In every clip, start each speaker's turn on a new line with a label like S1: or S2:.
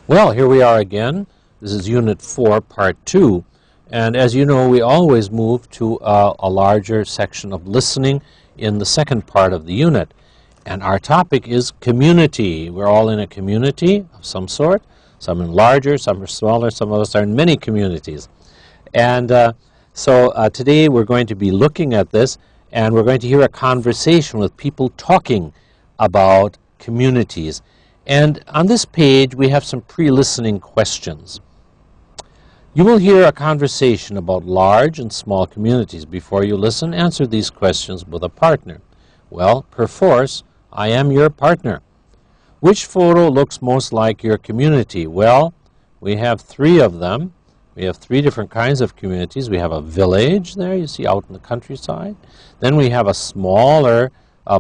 S1: Well, here we are again. This is Unit 4, Part 2. And as you know, we always move to a larger section of listening in the second part of the unit. And our topic is community. We're all in a community of some sort. Some are larger, some are smaller, some of us are in many communities. And so today we're going to be looking at this, and we're going to hear a conversation with people talking about communities. And on this page, we have some pre-listening questions. You will hear a conversation about large and small communities. Before you listen, answer these questions with a partner. Well, perforce, I am your partner. Which photo looks most like your community? Well, we have three of them. We have three different kinds of communities. We have a village there, you see, out in the countryside. Then we have a smaller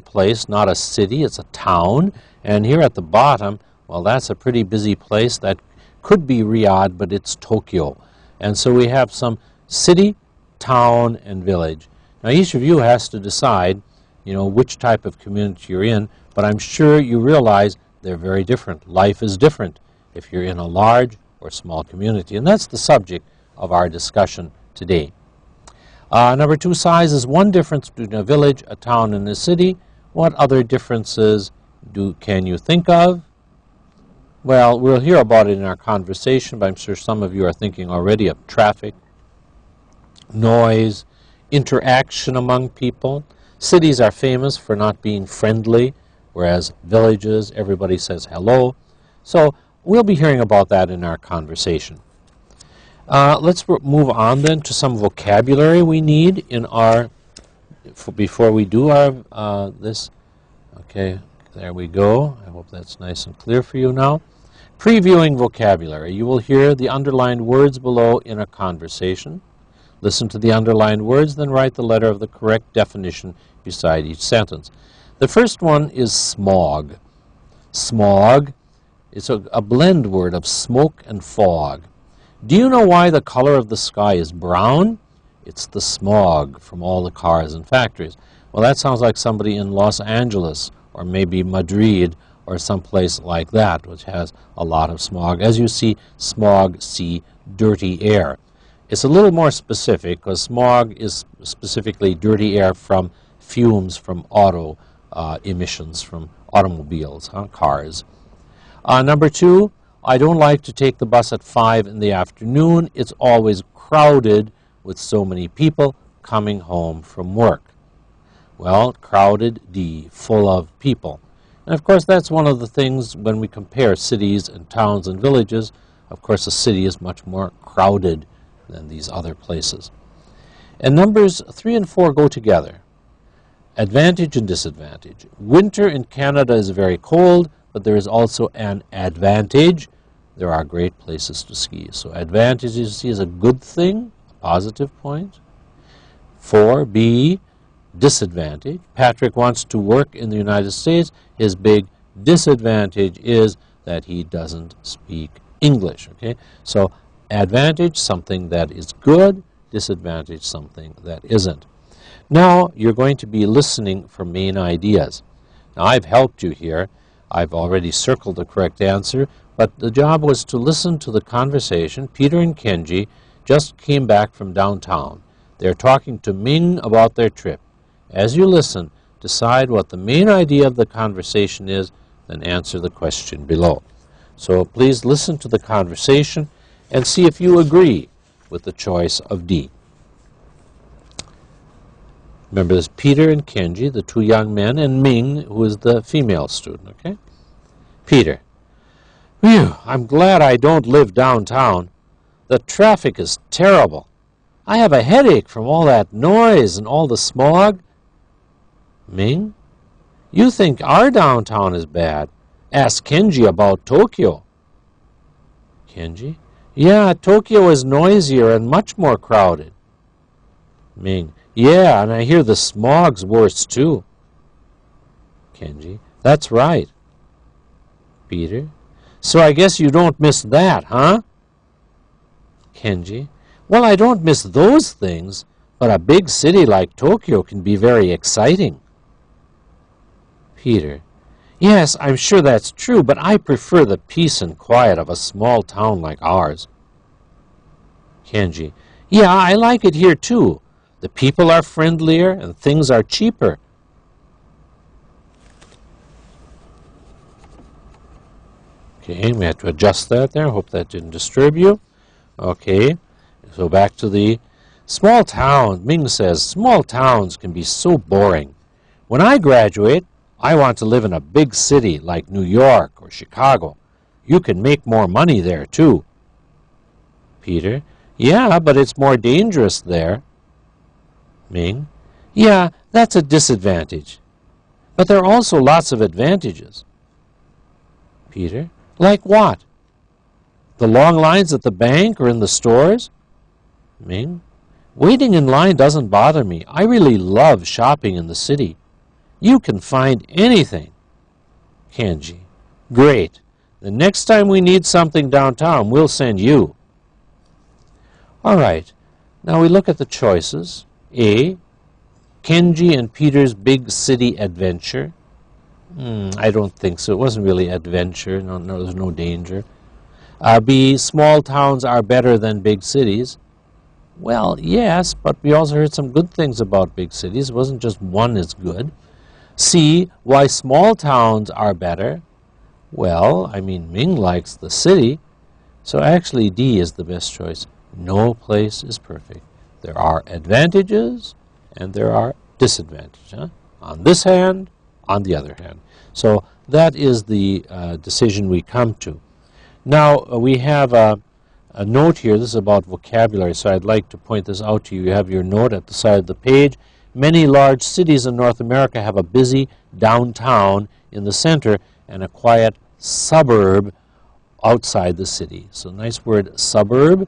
S1: place, not a city, it's a town. And here at the bottom, well, that's a pretty busy place. That could be Riyadh, but it's Tokyo. And so we have some city, town, and village. Now, each of you has to decide, you know, which type of community you're in, but I'm sure you realize they're very different. Life is different if you're in a large or small community, and that's the subject of our discussion today. Number two, size is one difference between a village, a town, and a city. What other differences can you think of? Well, we'll hear about it in our conversation, but I'm sure some of you are thinking already of traffic, noise, interaction among people. Cities are famous for not being friendly, whereas villages, everybody says hello. So we'll be hearing about that in our conversation. Let's move on then to some vocabulary we need in our, before we do our, this. Okay, there we go. I hope that's nice and clear for you now. Previewing vocabulary. You will hear the underlined words below in a conversation. Listen to the underlined words, then write the letter of the correct definition beside each sentence. The first one is smog. Smog is a blend word of smoke and fog. Do you know why the color of the sky is brown? It's the smog from all the cars and factories. Well, that sounds like somebody in Los Angeles or maybe Madrid or someplace like that, which has a lot of smog. As you see, smog, see dirty air. It's a little more specific because smog is specifically dirty air from fumes from auto emissions from automobiles, cars. Number two, I don't like to take the bus at 5 in the afternoon. It's always crowded with so many people coming home from work. Well, crowded, D, full of people. And of course, that's one of the things when we compare cities and towns and villages. Of course, a city is much more crowded than these other places. And numbers 3 and 4 go together. Advantage and disadvantage. Winter in Canada is very cold, but there is also an advantage. There are great places to ski. So advantage, you see, is a good thing, a positive point. 4B, disadvantage. Patrick wants to work in the United States. His big disadvantage is that he doesn't speak English. Okay? So advantage, something that is good. Disadvantage, something that isn't. Now you're going to be listening for main ideas. Now I've helped you here. I've already circled the correct answer, but the job was to listen to the conversation. Peter and Kenji just came back from downtown. They're talking to Ming about their trip. As you listen, decide what the main idea of the conversation is, then answer the question below. So please listen to the conversation and see if you agree with the choice of D. Remember, there's Peter and Kenji, the two young men, and Ming, who is the female student, okay? Peter, phew, I'm glad I don't live downtown. The traffic is terrible. I have a headache from all that noise and all the smog. Ming, you think our downtown is bad. Ask Kenji about Tokyo. Kenji, yeah, Tokyo is noisier and much more crowded. Ming, yeah, and I hear the smog's worse too. Kenji, that's right. Peter, so I guess you don't miss that, huh? Kenji, well, I don't miss those things, but a big city like Tokyo can be very exciting. Peter, Yes, I'm sure that's true, but I prefer the peace and quiet of a small town like ours. Kenji. Yeah, I like it here too. The people are friendlier and things are cheaper. Okay, we have to adjust that there. Hope that didn't disturb you. Okay, so back to the small towns. Ming says, small towns can be so boring. When I graduate, I want to live in a big city like New York or Chicago. You can make more money there too. Peter. Yeah, but it's more dangerous there. Ming. Yeah, that's a disadvantage. But there are also lots of advantages. Peter. Like what? The long lines at the bank or in the stores? Ming. Waiting in line doesn't bother me. I really love shopping in the city. You can find anything. Kenji. Great. The next time we need something downtown, we'll send you. All right. Now we look at the choices. A. Kenji and Peter's big city adventure. I don't think so. It wasn't really adventure. No, there's no danger. B. Small towns are better than big cities. Well, yes, but we also heard some good things about big cities. It wasn't just one is good. C. Why small towns are better. Well, I mean, Ming likes the city. So actually D is the best choice. No place is perfect. There are advantages and there are disadvantages. Huh? On this hand, on the other hand. So that is the decision we come to. Now we have a note here. This is about vocabulary, so I'd like to point this out to you. You have your note at the side of the page. Many large cities in North America have a busy downtown in the center and a quiet suburb outside the city. So nice word, suburb.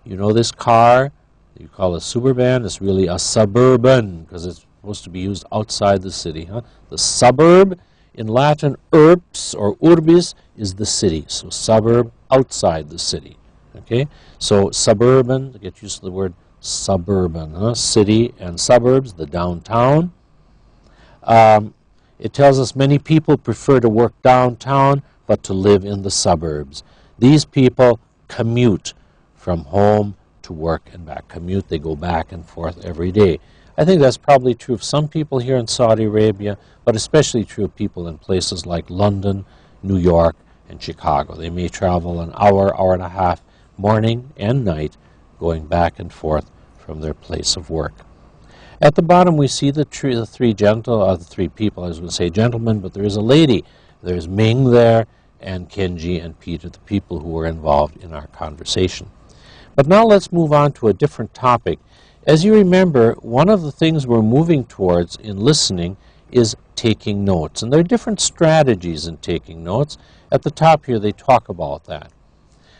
S1: You know this car you call a suburban. It's really a suburban because it's supposed to be used outside the city. Huh? The suburb, in Latin, urbs or urbis is the city. So suburb, outside the city. Okay, so suburban, get used to the word suburban, huh? City and suburbs, the downtown. It tells us many people prefer to work downtown but to live in the suburbs. These people commute from home to work and back. Commute, they go back and forth every day. I think that's probably true of some people here in Saudi Arabia, but especially true of people in places like London, New York, and Chicago. They may travel an hour, hour and a half, morning and night, going back and forth from their place of work. At the bottom we see the three people, I was going to say gentlemen, but there is a lady. There's Ming there, and Kenji and Peter, the people who were involved in our conversation. But now let's move on to a different topic. As you remember, one of the things we're moving towards in listening is taking notes. And there are different strategies in taking notes. At the top here, they talk about that.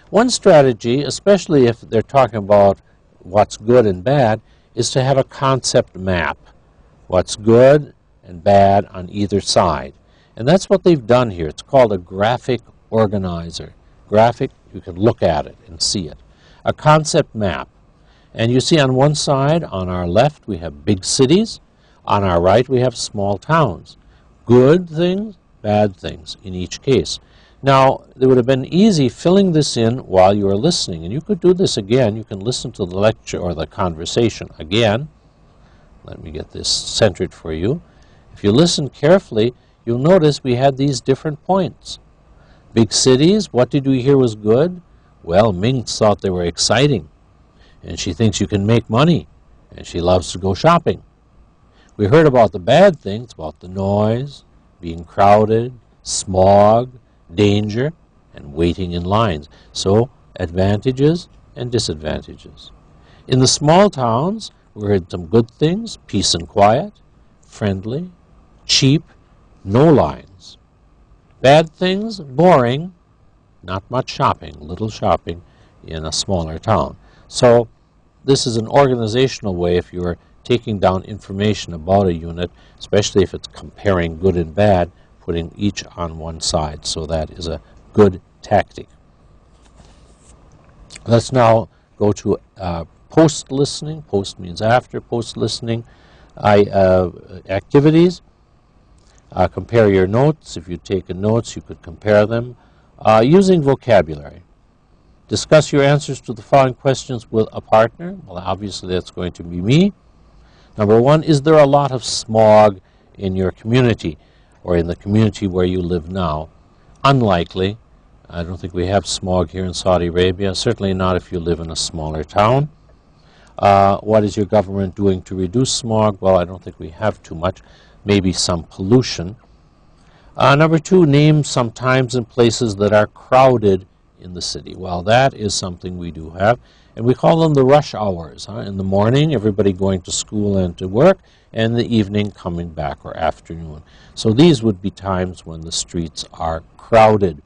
S1: One strategy, especially if they're talking about what's good and bad, is to have a concept map. What's good and bad on either side. And that's what they've done here. It's called a graphic organizer. Graphic, you can look at it and see it. A concept map. And you see on one side, on our left, we have big cities. On our right, we have small towns. Good things, bad things in each case. Now, it would have been easy filling this in while you were listening. And you could do this again. You can listen to the lecture or the conversation again. Let me get this centered for you. If you listen carefully, you'll notice we had these different points. Big cities, what did we hear was good? Well, Ming thought they were exciting. And she thinks you can make money. And she loves to go shopping. We heard about the bad things, about the noise, being crowded, smog, danger, and waiting in lines. So, advantages and disadvantages. In the small towns, we heard some good things, peace and quiet, friendly, cheap, no lines. Bad things, boring, not much shopping, little shopping in a smaller town. So this is an organizational way if you're taking down information about a unit, especially if it's comparing good and bad, putting each on one side. So that is a good tactic. Let's now go to post-listening. Post means after, post-listening activities. Compare your notes. If you've taken notes, you could compare them using vocabulary. Discuss your answers to the following questions with a partner. Well, obviously that's going to be me. Number one, is there a lot of smog in your community or in the community where you live now? Unlikely. I don't think we have smog here in Saudi Arabia, certainly not if you live in a smaller town. What is your government doing to reduce smog? Well, I don't think we have too much, maybe some pollution. Number two, name some times and places that are crowded in the city. Well, that is something we do have, and we call them the rush hours. In the morning, everybody going to school and to work, and in the evening coming back, or afternoon. So these would be times when the streets are crowded.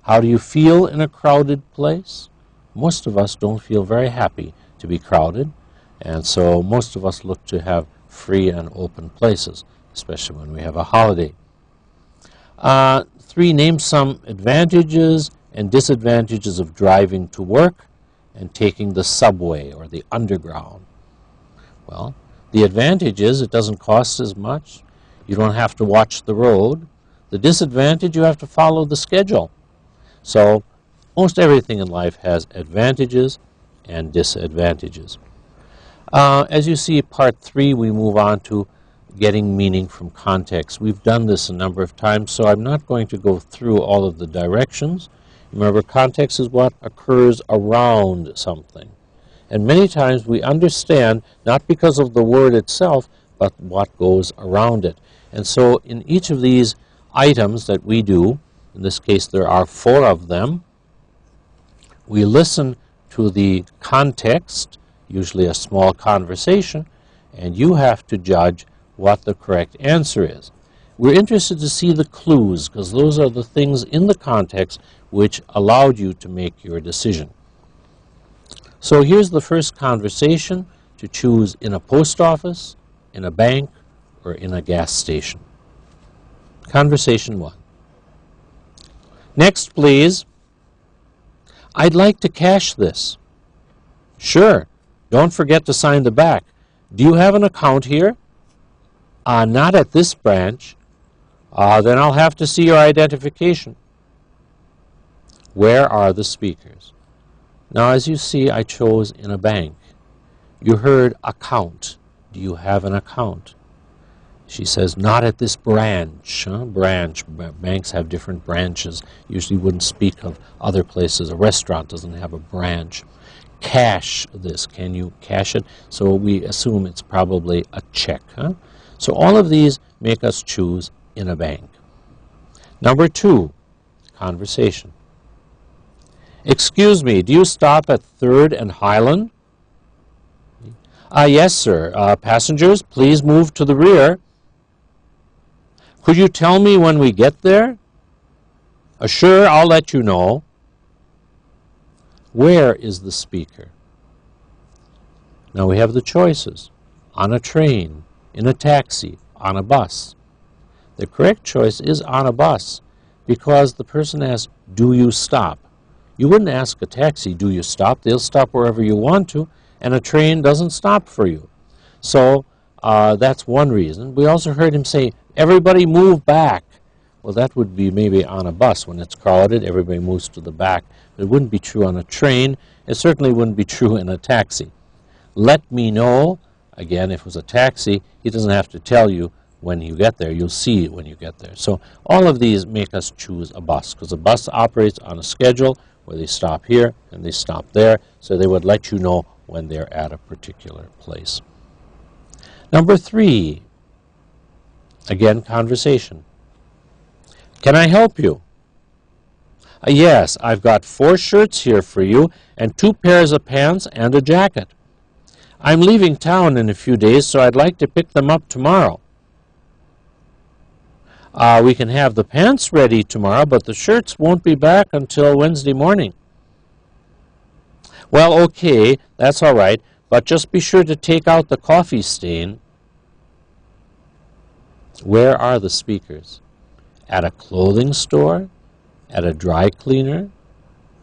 S1: How do you feel in a crowded place? Most of us don't feel very happy to be crowded, and so most of us look to have free and open places, especially when we have a holiday. Three, name some advantages and disadvantages of driving to work and taking the subway or the underground. Well, the advantage is it doesn't cost as much. You don't have to watch the road. The disadvantage, you have to follow the schedule. So most everything in life has advantages and disadvantages. As you see, part 3, we move on to getting meaning from context. We've done this a number of times, so I'm not going to go through all of the directions. Remember, context is what occurs around something. And many times we understand not because of the word itself, but what goes around it. And so in each of these items that we do, in this case there are 4 of them, we listen to the context, usually a small conversation, and you have to judge what the correct answer is. We're interested to see the clues, because those are the things in the context which allowed you to make your decision. So here's the first conversation to choose in a post office, in a bank, or in a gas station. Conversation 1. Next, please. I'd like to cash this. Sure. Don't forget to sign the back. Do you have an account here? Not at this branch. Then I'll have to see your identification. Where are the speakers? Now, as you see, I chose in a bank. You heard account. Do you have an account? She says, not at this branch. Branch. Banks have different branches. Usually wouldn't speak of other places. A restaurant doesn't have a branch. Cash this. Can you cash it? So we assume it's probably a check. So all of these make us choose in a bank. Number 2, conversation. Excuse me, do you stop at 3rd and Highland? Yes, sir. Passengers, please move to the rear. Could you tell me when we get there? Sure, I'll let you know. Where is the speaker? Now we have the choices. On a train, in a taxi, on a bus. The correct choice is on a bus, because the person asks, do you stop? You wouldn't ask a taxi, do you stop? They'll stop wherever you want to, and a train doesn't stop for you. So that's one reason. We also heard him say, everybody move back. Well, that would be maybe on a bus. When it's crowded, everybody moves to the back. But it wouldn't be true on a train. It certainly wouldn't be true in a taxi. Let me know. Again, if it was a taxi, he doesn't have to tell you when you get there. You'll see it when you get there. So all of these make us choose a bus, because a bus operates on a schedule where they stop here and they stop there, so they would let you know when they're at a particular place. Number 3, again, conversation. Can I help you? Yes, I've got 4 shirts here for you and 2 pairs of pants and a jacket. I'm leaving town in a few days, so I'd like to pick them up tomorrow. We can have the pants ready tomorrow, but the shirts won't be back until Wednesday morning. Well, okay, that's all right, but just be sure to take out the coffee stain. Where are the speakers? At a clothing store, at a dry cleaner,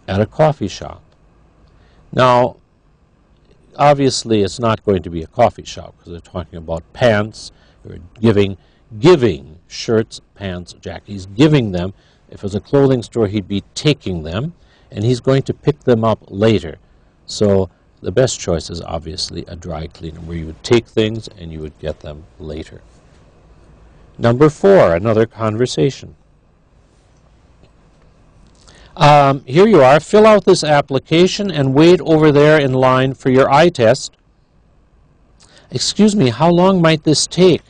S1: at a coffee shop. Now, obviously, it's not going to be a coffee shop, because they're talking about pants, or giving giving shirts, pants, jackets. He's giving them. If it was a clothing store, he'd be taking them, and he's going to pick them up later. So the best choice is obviously a dry cleaner, where you would take things and you would get them later. Number 4, another conversation. Here you are. Fill out this application and wait over there in line for your eye test. Excuse me, how long might this take?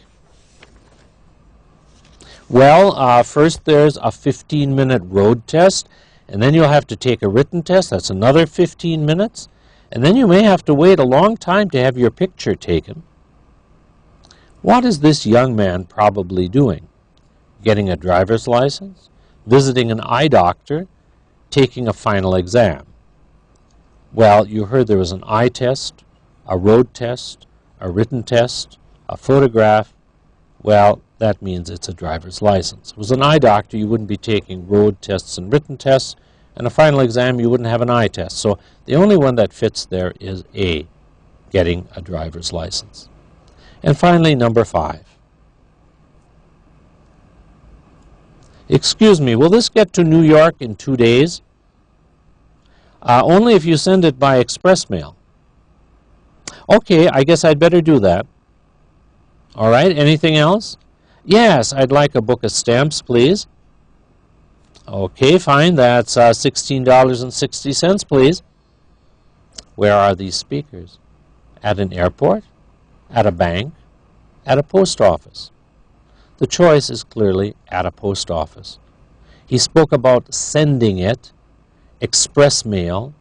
S1: Well, first there's a 15-minute road test, and then you'll have to take a written test. That's another 15 minutes. And then you may have to wait a long time to have your picture taken. What is this young man probably doing? Getting a driver's license? Visiting an eye doctor? Taking a final exam? Well, you heard there was an eye test, a road test, a written test, a photograph. Well, that means it's a driver's license. If it was an eye doctor, you wouldn't be taking road tests and written tests, and a final exam, you wouldn't have an eye test. So the only one that fits there is A, getting a driver's license. And finally, number 5. Excuse me, will this get to New York in 2 days? Only if you send it by express mail. Okay, I guess I'd better do that. All right, anything else? Yes, I'd like a book of stamps, please. Okay, fine, that's $16.60, please. Where are these speakers? At an airport? At a bank? At a post office? The choice is clearly at a post office. He spoke about sending it, express mail,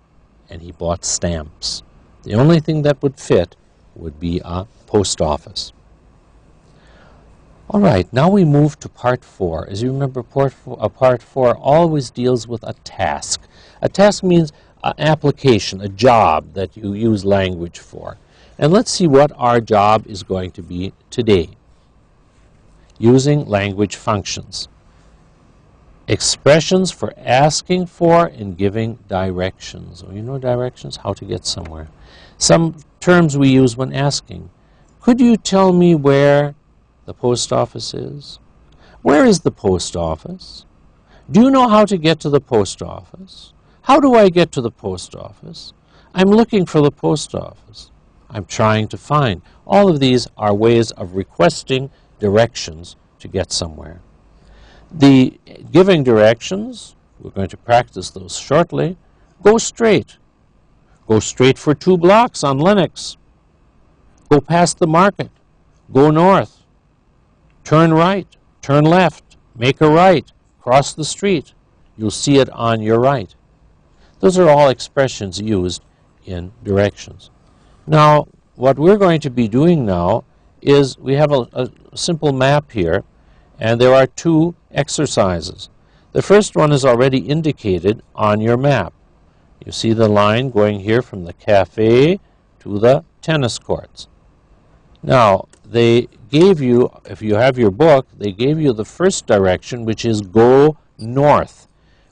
S1: and he bought stamps. The only thing that would fit would be a post office. All right, now we move to part 4. As you remember, part 4 always deals with a task. A task means an application, a job that you use language for. And let's see what our job is going to be today. Using language functions. Expressions for asking for and giving directions. Oh, you know directions? How to get somewhere. Some terms we use when asking. Could you tell me where the post office is? Where is the post office? Do you know how to get to the post office? How do I get to the post office? I'm looking for the post office. I'm trying to find. All of these are ways of requesting directions to get somewhere. The giving directions, we're going to practice those shortly. Go straight. Go straight for 2 blocks on Lennox. Go past the market. Go north. Turn right, turn left, make a right, cross the street. You'll see it on your right. Those are all expressions used in directions. Now, what we're going to be doing now is we have a simple map here, and there are 2 exercises. The first one is already indicated on your map. You see the line going here from the cafe to the tennis courts. Now, they gave you, if you have your book, they gave you the first direction, which is go north.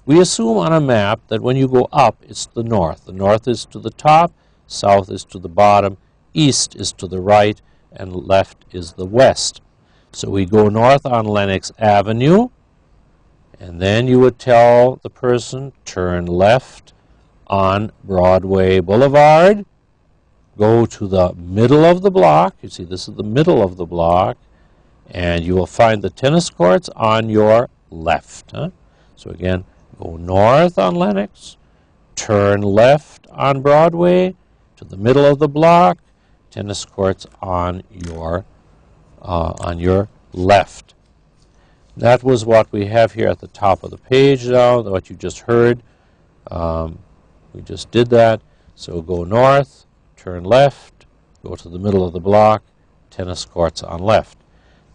S1: We assume on a map that when you go up, it's the north. The north is to the top, south is to the bottom, east is to the right, and left is the west. So we go north on Lenox Avenue, and then you would tell the person, turn left on Broadway Boulevard, go to the middle of the block. You see, this is the middle of the block, and you will find the tennis courts on your left. So again, go north on Lenox, turn left on Broadway, to the middle of the block, tennis courts on your left. That was what we have here at the top of the page now, what you just heard. We just did that. So go north, turn left, go to the middle of the block, tennis courts on left.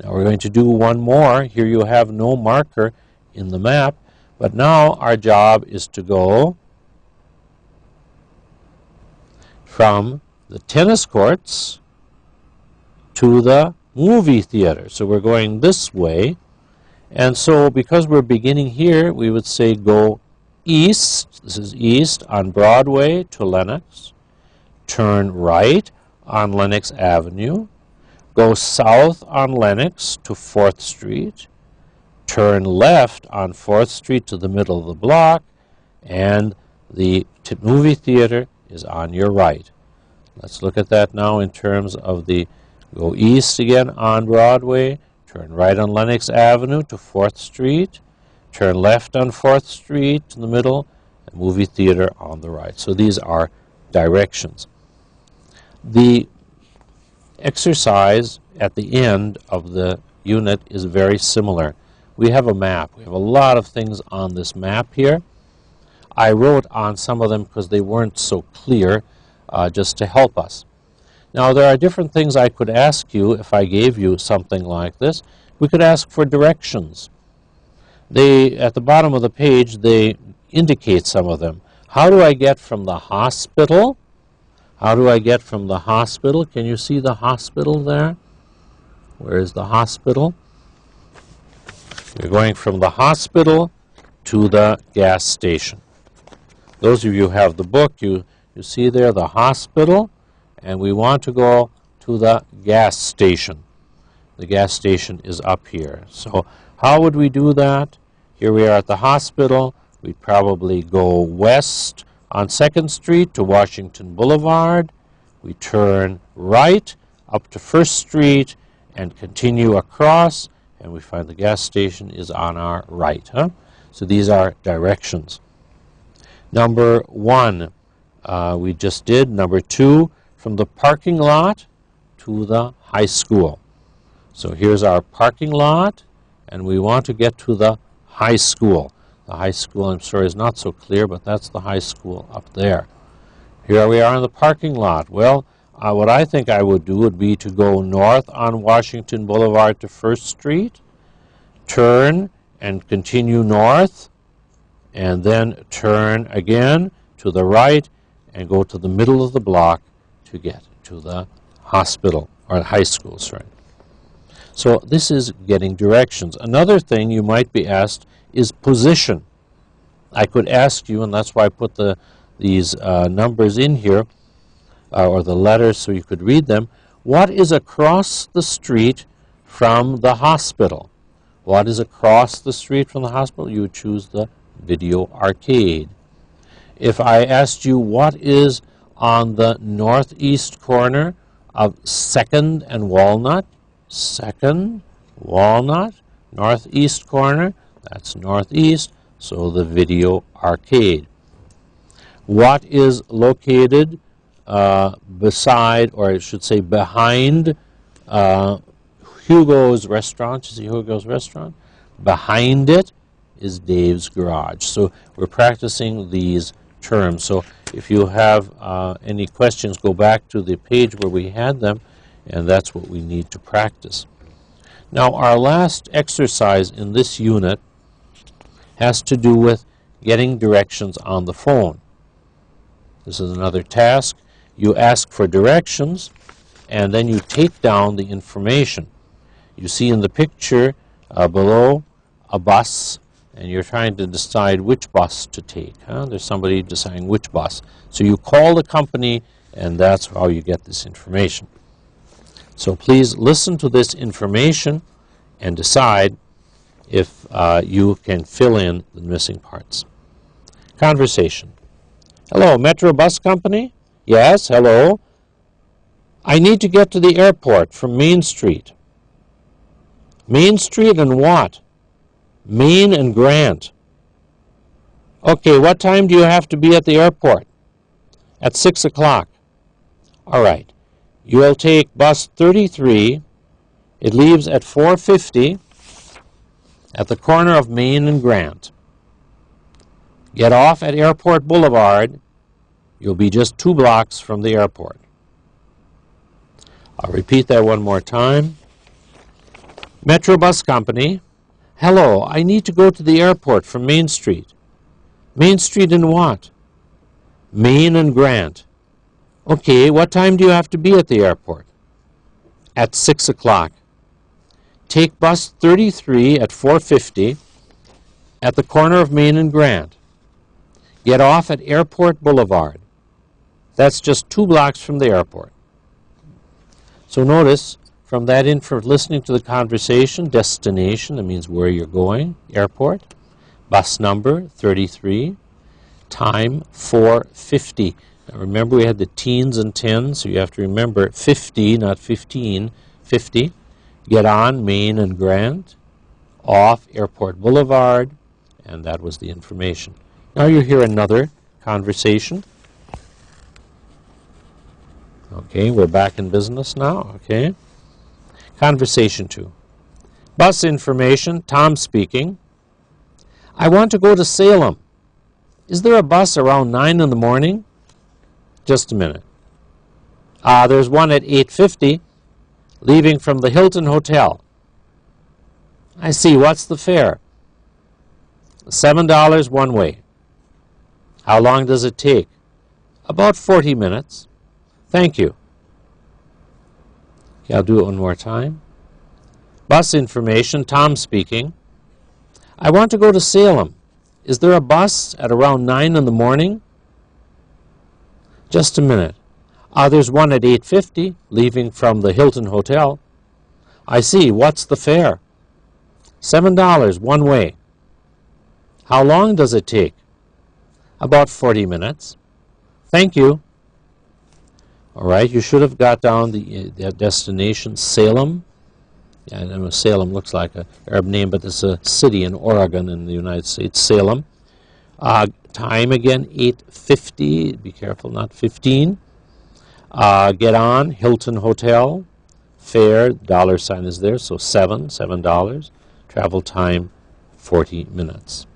S1: Now we're going to do one more. Here you have no marker in the map, but now our job is to go from the tennis courts to the movie theater. So we're going this way, and so because we're beginning here, we would say go east, this is east, on Broadway to Lenox, turn right on Lenox Avenue, Go south on Lenox to 4th Street, turn left on 4th Street to the middle of the block, and the movie theater is on your right. Let's look at that now in terms of the go east again on Broadway, turn right on Lenox Avenue to 4th Street, turn left on 4th Street to the middle, and movie theater on the right. So these are directions. The exercise at the end of the unit is very similar. We have a map. We have a lot of things on this map here. I wrote on some of them because they weren't so clear, just to help us. Now, there are different things I could ask you if I gave you something like this. We could ask for directions. At the bottom of the page, they indicate some of them. How do I get from the hospital? How do I get from the hospital? Can you see the hospital there? Where is the hospital? You're going from the hospital to the gas station. Those of you who have the book, you see there the hospital, and we want to go to the gas station. The gas station is up here. So how would we do that? Here we are at the hospital. We'd probably go west on 2nd Street to Washington Boulevard. We turn right up to 1st Street and continue across, and we find the gas station is on our right. So these are directions. Number 1, we just did. Number 2, from the parking lot to the high school. So here's our parking lot, and we want to get to the high school. The high school, I'm sorry, is not so clear, but that's the high school up there. Here we are in the parking lot. Well, what I think I would do would be to go north on Washington Boulevard to 1st Street, turn and continue north, and then turn again to the right and go to the middle of the block to get to the hospital, or high school, sorry. So this is getting directions. Another thing you might be asked is position. I could ask you, and that's why I put these numbers in here, or the letters so you could read them. What is across the street from the hospital? What is across the street from the hospital? You would choose the video arcade. If I asked you what is on the northeast corner of 2nd and Walnut, 2nd, Walnut, northeast corner, that's northeast, so the video arcade. What is located beside, or I should say behind, Hugo's restaurant? You see Hugo's restaurant? Behind it is Dave's garage. So we're practicing these terms. So if you have any questions, go back to the page where we had them, and that's what we need to practice. Now, our last exercise in this unit has to do with getting directions on the phone. This is another task. You ask for directions, and then you take down the information. You see in the picture below a bus, and you're trying to decide which bus to take. There's somebody deciding which bus. So you call the company, and that's how you get this information. So please listen to this information and decide if you can fill in the missing parts. Conversation. Hello, Metro Bus Company? Yes, hello. I need to get to the airport from Main Street. Main Street and what? Main and Grant. Okay, what time do you have to be at the airport? At 6 o'clock. All right. You'll take bus 33. It leaves at 4:50 at the corner of Main and Grant. Get off at Airport Boulevard. You'll be just 2 blocks from the airport. I'll repeat that one more time. Metro Bus Company. Hello, I need to go to the airport from Main Street. Main Street and what? Main and Grant. Okay, what time do you have to be at the airport? At 6 o'clock. Take bus 33 at 4:50 at the corner of Main and Grant. Get off at Airport Boulevard. That's just 2 blocks from the airport. So notice, From that listening to the conversation, destination, that means where you're going, airport, bus number 33, time 4:50. Now remember we had the teens and tens, so you have to remember 50, not 15, 50. Get on, Main and Grant, off Airport Boulevard, and that was the information. Now you hear another conversation. Okay, we're back in business now, okay. Conversation 2. Bus information, Tom speaking. I want to go to Salem. Is there a bus around 9 in the morning? Just a minute. There's one at 8:50, leaving from the Hilton Hotel. I see. What's the fare? $7 one way. How long does it take? About 40 minutes. Thank you. Okay, I'll do it one more time. Bus information, Tom speaking. I want to go to Salem. Is there a bus at around 9 in the morning? Just a minute. There's one at 8:50, leaving from the Hilton Hotel. I see. What's the fare? $7 one way. How long does it take? About 40 minutes. Thank you. All right, you should have got down the destination, Salem. Yeah, I know Salem looks like an Arab name, but it's a city in Oregon in the United States, Salem. Time again, 8:50. Be careful, not 15. Get on, Hilton Hotel. Fare, $sign is there, so $7. Travel time, 40 minutes.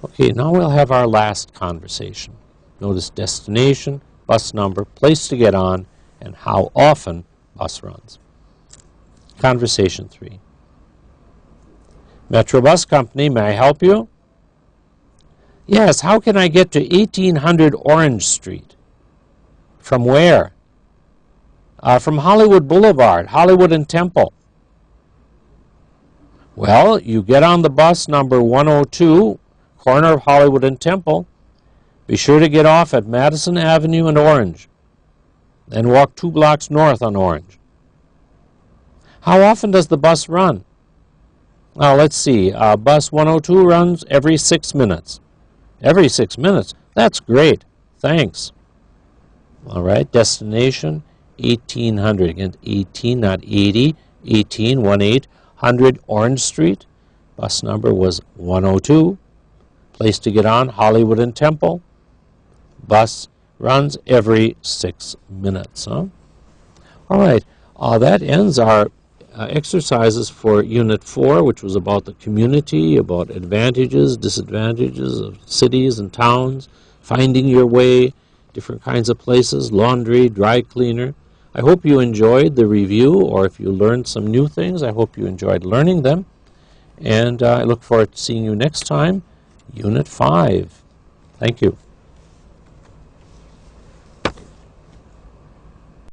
S1: Okay, now we'll have our last conversation. Notice destination, bus number, place to get on, and how often bus runs. Conversation 3. Metro Bus Company, may I help you? Yes, how can I get to 1800 Orange Street? From where? From Hollywood Boulevard, Hollywood and Temple. Well, you get on the bus number 102, corner of Hollywood and Temple. Be sure to get off at Madison Avenue and Orange. Then walk 2 blocks north on Orange. How often does the bus run? Well, let's see. Bus 102 runs every 6 minutes. Every 6 minutes? That's great. Thanks. All right, destination 1800. Again, 18, not 80. 18, 1-800 Orange Street. Bus number was 102. Place to get on, Hollywood and Temple. Bus runs every 6 minutes. Huh? All right, that ends our exercises for Unit 4, which was about the community, about advantages, disadvantages of cities and towns, finding your way, different kinds of places, laundry, dry cleaner. I hope you enjoyed the review, or if you learned some new things, I hope you enjoyed learning them. And I look forward to seeing you next time, Unit 5. Thank you.